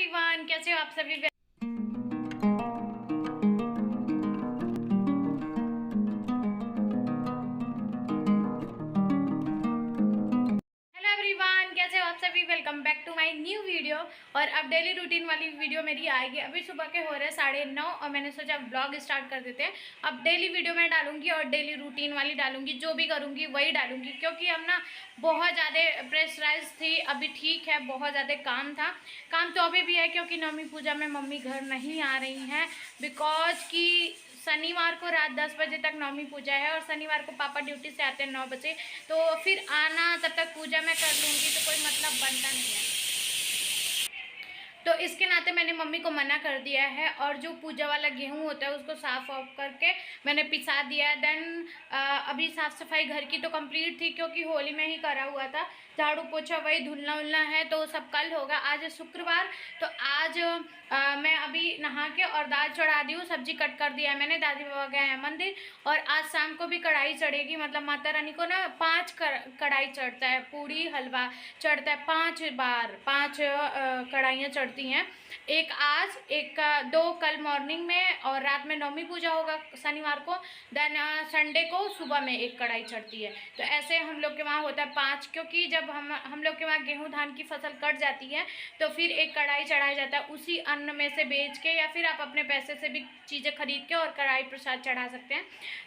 Everyone, कैसे हो आप सभी। हेलो एवरीवन, कैसे हो आप सभी। Welcome back to my new video. और अब डेली रूटीन वाली वीडियो मेरी आएगी। अभी सुबह के हो रहे हैं 9:30 और मैंने सोचा ब्लॉग स्टार्ट कर देते हैं। अब डेली वीडियो मैं डालूंगी और डेली रूटीन वाली डालूंगी, जो भी करूंगी वही डालूंगी, क्योंकि अब ना बहुत ज़्यादा प्रेशराइज थी। अभी ठीक है, बहुत ज़्यादा काम था। काम तो अभी भी है, क्योंकि नवमी पूजा में मम्मी घर नहीं आ रही हैं, बिकॉज कि शनिवार को रात 10 बजे तक नवमी पूजा है और शनिवार को पापा ड्यूटी से आते हैं 9 बजे। तो फिर आना, तब तक पूजा मैं कर लूँगी तो कोई मतलब बनता नहीं है। तो इसके नाते मैंने मम्मी को मना कर दिया है। और जो पूजा वाला गेहूं होता है उसको साफ़ ऑफ करके मैंने पिसा दिया है। देन अभी साफ़ सफाई घर की तो कंप्लीट थी, क्योंकि होली में ही करा हुआ था। झाड़ू पोछा वही धुलना उलना है, तो सब कल होगा। आज है शुक्रवार, तो आज मैं अभी नहा के और दाल चढ़ा दी हूँ। सब्जी कट कर दिया है मैंने। दादी बाबा गए हैं मंदिर, और आज शाम को भी कढ़ाई चढ़ेगी। मतलब माता रानी को ना 5 कढ़ाई चढ़ता है, पूड़ी हलवा चढ़ता है 5 बार, 5 कढ़ाइयाँ चढ़ती हैं। एक आज, एक 2 कल मॉर्निंग में, और रात में नवमी पूजा होगा शनिवार को। देन संडे को सुबह में एक कढ़ाई चढ़ती है। तो ऐसे हम लोग के वहाँ होता है 5, क्योंकि जब हम लोग के वहाँ गेहूँ धान की फसल कट जाती है तो फिर एक कढ़ाई चढ़ाया जाता है उसी अन्न में से बेच के, या फिर आप अपने पैसे से भी चीज़ें खरीद के और कढ़ाई प्रसाद चढ़ा सकते हैं।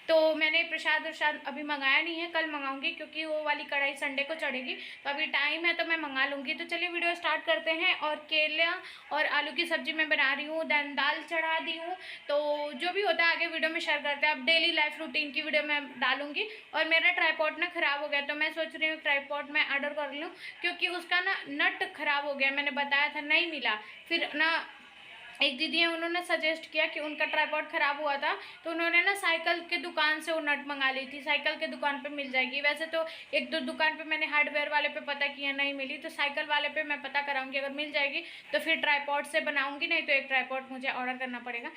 तो मैंने प्रसाद अभी मंगाया नहीं है, कल मंगाऊंगी, क्योंकि वो वाली कढ़ाई संडे को चढ़ेगी। तो अभी टाइम है तो मैं मंगा लूँगी। तो चलिए वीडियो स्टार्ट करते हैं। और केला और आलू की सब्ज़ी मैं बना रही हूँ, देन दाल चढ़ा दी हूँ। तो जो भी होता है आगे वीडियो में शेयर करते हैं। अब डेली लाइफ रूटीन की वीडियो मैं डालूंगी। और मेरा ट्राईपॉड ना ख़राब हो गया, तो मैं सोच रही हूँ ट्राईपॉड मैं ऑर्डर कर लूँ, क्योंकि उसका ना नट ख़राब हो गया। मैंने बताया था, नहीं मिला। फिर ना एक दीदी है, उन्होंने सजेस्ट किया कि उनका ट्राईपॉड ख़राब हुआ था, तो उन्होंने ना साइकिल के दुकान से वो नट मंगा ली थी। साइकिल के दुकान पे मिल जाएगी। वैसे तो एक दो दुकान पे मैंने हार्डवेयर वाले पे पता किया, नहीं मिली। तो साइकिल वाले पे मैं पता कराऊंगी, अगर मिल जाएगी तो फिर ट्राईपॉड से बनाऊंगी, नहीं तो एक ट्राईपॉड मुझे ऑर्डर करना पड़ेगा।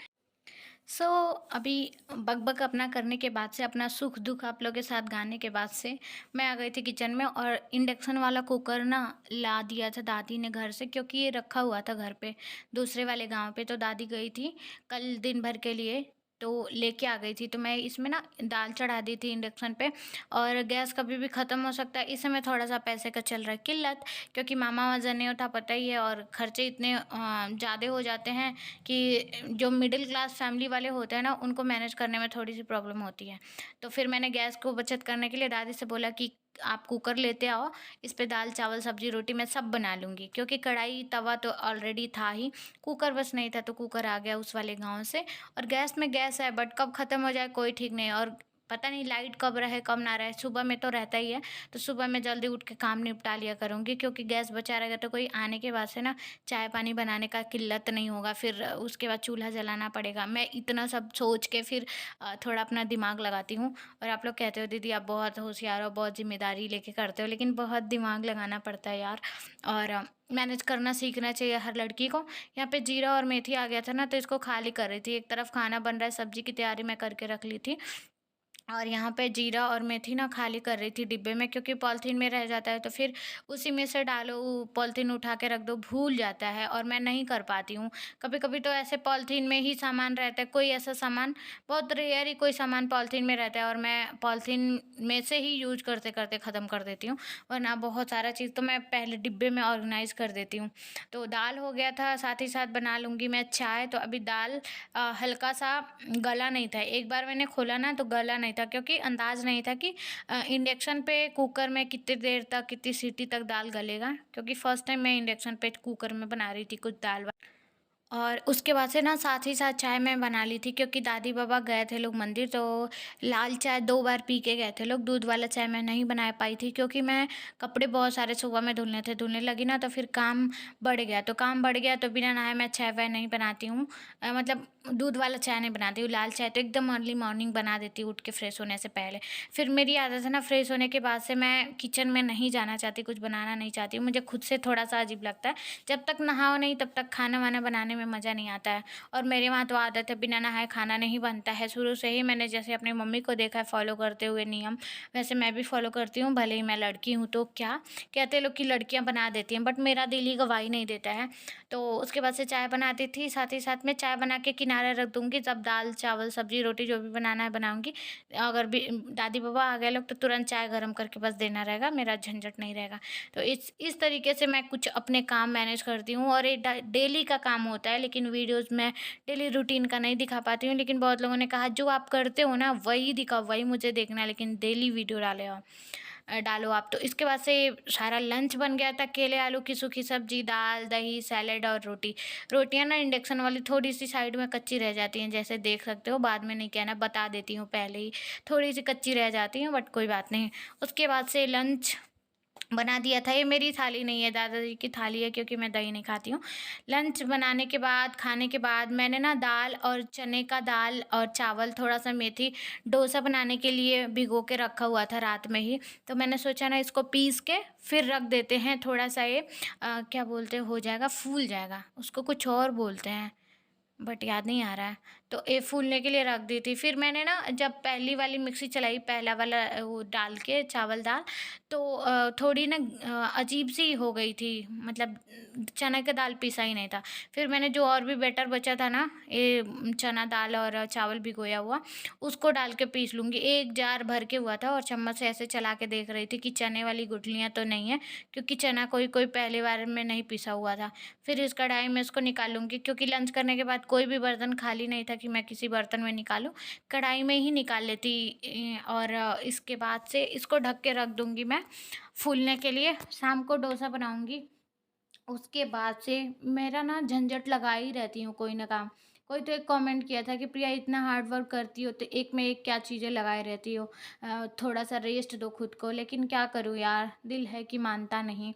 सो अभी बक अपना करने के बाद से, अपना सुख दुख आप लोगों के साथ गाने के बाद से, मैं आ गई थी किचन में। और इंडक्शन वाला कुकर ना ला दिया था दादी ने घर से, क्योंकि ये रखा हुआ था घर पे दूसरे वाले गांव पे। तो दादी गई थी कल दिन भर के लिए, तो लेके आ गई थी। तो मैं इसमें ना दाल चढ़ा दी थी इंडक्शन पे। और गैस कभी भी ख़त्म हो सकता है, इस समय थोड़ा सा पैसे का चल रहा है किल्लत, क्योंकि मामा वजन नहीं होता, पता ही है। और खर्चे इतने ज़्यादा हो जाते हैं कि जो मिडिल क्लास फैमिली वाले होते हैं ना, उनको मैनेज करने में थोड़ी सी प्रॉब्लम होती है। तो फिर मैंने गैस को बचत करने के लिए दादी से बोला कि आप कुकर लेते आओ, इस पे दाल चावल सब्जी रोटी मैं सब बना लूँगी, क्योंकि कढ़ाई तवा तो ऑलरेडी था ही, कुकर बस नहीं था। तो कुकर आ गया उस वाले गाँव से। और गैस में गैस है, बट कब ख़त्म हो जाए कोई ठीक नहीं। और पता नहीं लाइट कब रहे कब ना रहे। सुबह में तो रहता ही है, तो सुबह में जल्दी उठ के काम निपटा लिया करूँगी, क्योंकि गैस बचा रहेगा तो कोई आने के बाद से ना चाय पानी बनाने का किल्लत नहीं होगा। फिर उसके बाद चूल्हा जलाना पड़ेगा। मैं इतना सब सोच के फिर थोड़ा अपना दिमाग लगाती हूँ। और आप लोग कहते हो दीदी आप बहुत होशियार हो, बहुत जिम्मेदारी लेके करते हो, लेकिन बहुत दिमाग लगाना पड़ता है यार। और मैनेज करना सीखना चाहिए हर लड़की को। यहाँ पे जीरा और मेथी आ गया था ना, तो इसको खाली कर रही थी। एक तरफ खाना बन रहा है, सब्जी की तैयारी मैं करके रख ली थी, और यहाँ पे जीरा और मेथी ना खाली कर रही थी डिब्बे में, क्योंकि पॉलीथीन में रह जाता है तो फिर उसी में से डालो, पॉलीथीन उठा के रख दो, भूल जाता है और मैं नहीं कर पाती हूँ। कभी कभी तो ऐसे पॉलीथीन में ही सामान रहता है, कोई ऐसा सामान, बहुत रेयर ही कोई सामान पॉलीथीन में रहता है, और मैं पॉलीथीन में से ही यूज करते करते ख़त्म कर देती हूँ। वरना बहुत सारा चीज़ तो मैं पहले डिब्बे में ऑर्गेनाइज कर देती हूँ। तो दाल हो गया था, साथ ही साथ बना लूँगी मैं चाय। तो अभी दाल हल्का सा गला नहीं था। एक बार मैंने खोला ना तो गला नहीं था, क्योंकि अंदाज़ नहीं था कि इंडक्शन पे कुकर में कितनी देर तक, कितनी सीटी तक दाल गलेगा, क्योंकि फ़र्स्ट टाइम मैं इंडक्शन पे कुकर में बना रही थी कुछ दाल। और उसके बाद से ना साथ ही साथ चाय मैं बना ली थी, क्योंकि दादी बाबा गए थे लोग मंदिर, तो लाल चाय 2 बार पी के गए थे लोग। दूध वाला चाय मैं नहीं बना पाई थी, क्योंकि मैं कपड़े बहुत सारे सुबह में धुलने लगी ना, तो फिर काम बढ़ गया। तो काम बढ़ गया तो बिना नहाए मैं चाय वाय नहीं बनाती हूँ। मतलब दूध वाला चाय नहीं बनाती हूँ। लाल चाय तो एकदम अर्ली मॉर्निंग बना देती हूँ, उठ के फ्रेश होने से पहले। फिर मेरी आदत है ना, फ्रेश होने के बाद से मैं किचन में नहीं जाना चाहती, कुछ बनाना नहीं चाहती हूँ। मुझे खुद से थोड़ा सा अजीब लगता है। जब तक नहाओ नहीं तब तक खाना वाना बनाने में मज़ा नहीं आता है। और मेरे वहाँ तो आदत है बिना नहाए खाना नहीं बनता है। शुरू से ही मैंने जैसे अपनी मम्मी को देखा है फ़ॉलो करते हुए नियम, वैसे मैं भी फ़ॉलो करती हूँ। भले ही मैं लड़की हूँ तो क्या, कहते लोग कि लड़कियाँ बना देती हैं, बट मेरा दिल ही गवाही नहीं देता है। तो उसके बाद से चाय बनाती थी, साथ ही साथ में चाय बना के किनारे रख दूँगी, जब दाल, चावल, सब्ज़ी, रोटी जो भी बनाना है बनाऊँगी। अगर भी दादी बाबा आ गए लोग तो तुरंत चाय गरम करके बस देना रहेगा, मेरा झंझट नहीं रहेगा। तो इस तरीके से मैं कुछ अपने काम मैनेज करती हूँ, और ये डेली का काम होता है, लेकिन वीडियोज़ में डेली रूटीन का नहीं दिखा पाती हूँ। लेकिन बहुत लोगों ने कहा जो आप करते हो ना वही दिखाओ, वही मुझे देखना है, लेकिन डेली वीडियो डालो आप। तो इसके बाद से सारा लंच बन गया था, केले आलू की सूखी सब्जी, दाल, दही, सैलेड और रोटी। रोटियाँ ना इंडक्शन वाली थोड़ी-सी साइड में कच्ची रह जाती हैं, जैसे देख सकते हो, बाद में नहीं कहना, बता देती हूँ पहले ही। थोड़ी-सी कच्ची रह जाती हैं, बट कोई बात नहीं। उसके बाद से लंच बना दिया था। ये मेरी थाली नहीं है, दादाजी की थाली है, क्योंकि मैं दही नहीं खाती हूँ। लंच बनाने के बाद, खाने के बाद मैंने ना दाल और चने का दाल और चावल, थोड़ा-सा मेथी, डोसा बनाने के लिए भिगो के रखा हुआ था रात में ही। तो मैंने सोचा ना इसको पीस के फिर रख देते हैं, थोड़ा-सा ये क्या बोलते हैं, हो जाएगा, फूल जाएगा। उसको कुछ और बोलते हैं, बट याद नहीं आ रहा है। तो ये फूलने के लिए रख दी थी। फिर मैंने ना जब पहली वाली मिक्सी चलाई, पहला वाला वो डाल के चावल दाल, तो थोड़ी ना अजीब-सी हो गई थी, मतलब चने का दाल पिसा ही नहीं था। फिर मैंने जो और भी बैटर बचा था ना, ये चना दाल और चावल भिगोया हुआ, उसको डाल के पीस लूँगी। 1 जार भर के हुआ था, और चम्मच से ऐसे चला के देख रही थी कि चने वाली गुठलियाँ तो नहीं है, क्योंकि चना कोई-कोई पहली बार में नहीं पिसा हुआ था। फिर इस कढ़ाई में इसको निकाल लूँगी, क्योंकि लंच करने के बाद कोई भी बर्तन खाली नहीं था कि मैं किसी बर्तन में निकालूँ, कढ़ाई में ही निकाल लेती। और इसके बाद से इसको ढक के रख दूँगी मैं फूलने के लिए। शाम को डोसा बनाऊँगी। उसके बाद से मेरा ना झंझट लगा ही रहती हूँ कोई ना काम। कोई तो एक कमेंट किया था कि प्रिया इतना हार्ड वर्क करती हो तो एक में एक क्या चीज़ें लगाए रहती हो, थोड़ा-सा रेस्ट दो खुद को। लेकिन क्या करूँ यार, दिल है कि मानता नहीं।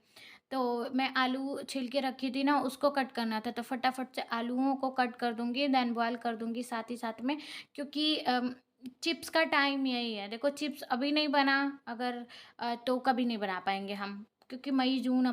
तो मैं आलू छील के रखी थी ना, उसको कट करना था, तो फटाफट से आलूओं को कट कर दूँगी, देन बॉयल कर दूँगी साथ ही साथ में, क्योंकि चिप्स का टाइम यही है। देखो चिप्स अभी नहीं बना अगर, तो कभी नहीं बना पाएँगे हम, क्योंकि मई, जून,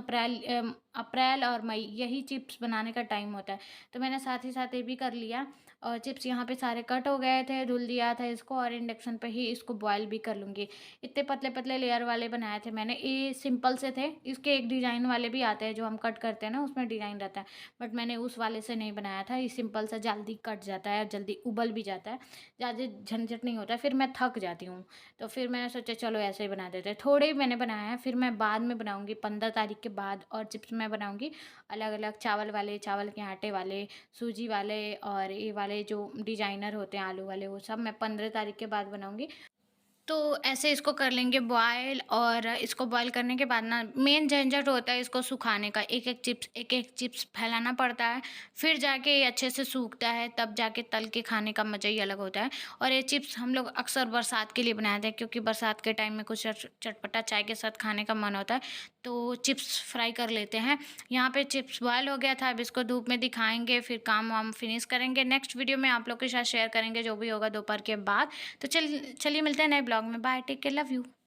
अप्रैल और मई यही चिप्स बनाने का टाइम होता है। तो मैंने साथ ही साथ ये भी कर लिया, और चिप्स यहाँ पे सारे कट हो गए थे, धुल दिया था इसको, और इंडक्शन पे ही इसको बॉयल भी कर लूँगी। इतने पतले-पतले लेयर वाले बनाए थे मैंने, ये सिंपल से थे। इसके एक डिज़ाइन वाले भी आते हैं जो हम कट करते हैं ना, उसमें डिज़ाइन रहता है, बट मैंने उस वाले से नहीं बनाया था। ये सिंपल सा जल्दी कट जाता है, जल्दी उबल भी जाता है, ज़्यादा झंझट नहीं होता है, फिर मैं थक जाती हूँ। तो फिर मैंने सोचा चलो ऐसे ही बना देते हैं। थोड़े ही मैंने बनाया है, फिर मैं बाद में बनाऊँगी 15 तारीख के बाद, और चिप्स मैं बनाऊँगी अलग-अलग, चावल वाले, चावल के आटे वाले, सूजी वाले, और ये वाले जो डिज़ाइनर होते हैं आलू वाले, वो सब मैं 15 तारीख के बाद बनाऊँगी। तो ऐसे इसको कर लेंगे बॉयल, और इसको बॉयल करने के बाद ना मेन झंझट होता है इसको सुखाने का। एक-एक चिप्स फैलाना पड़ता है, फिर जाके ये अच्छे से सूखता है, तब जाके तल के खाने का मज़ा ही अलग होता है। और ये चिप्स हम लोग अक्सर बरसात के लिए बनाते हैं, क्योंकि बरसात के टाइम में कुछ चटपटा चाय के साथ खाने का मन होता है, तो चिप्स फ्राई कर लेते हैं। यहाँ पे चिप्स बॉयल हो गया था, अब इसको धूप में दिखाएँगे, फिर काम वाम फिनिश करेंगे। नेक्स्ट वीडियो में आप लोग के साथ शेयर करेंगे जो भी होगा दोपहर के बाद। तो चलिए मिलते हैं नए ब्लॉग में। Bye, take care, love you.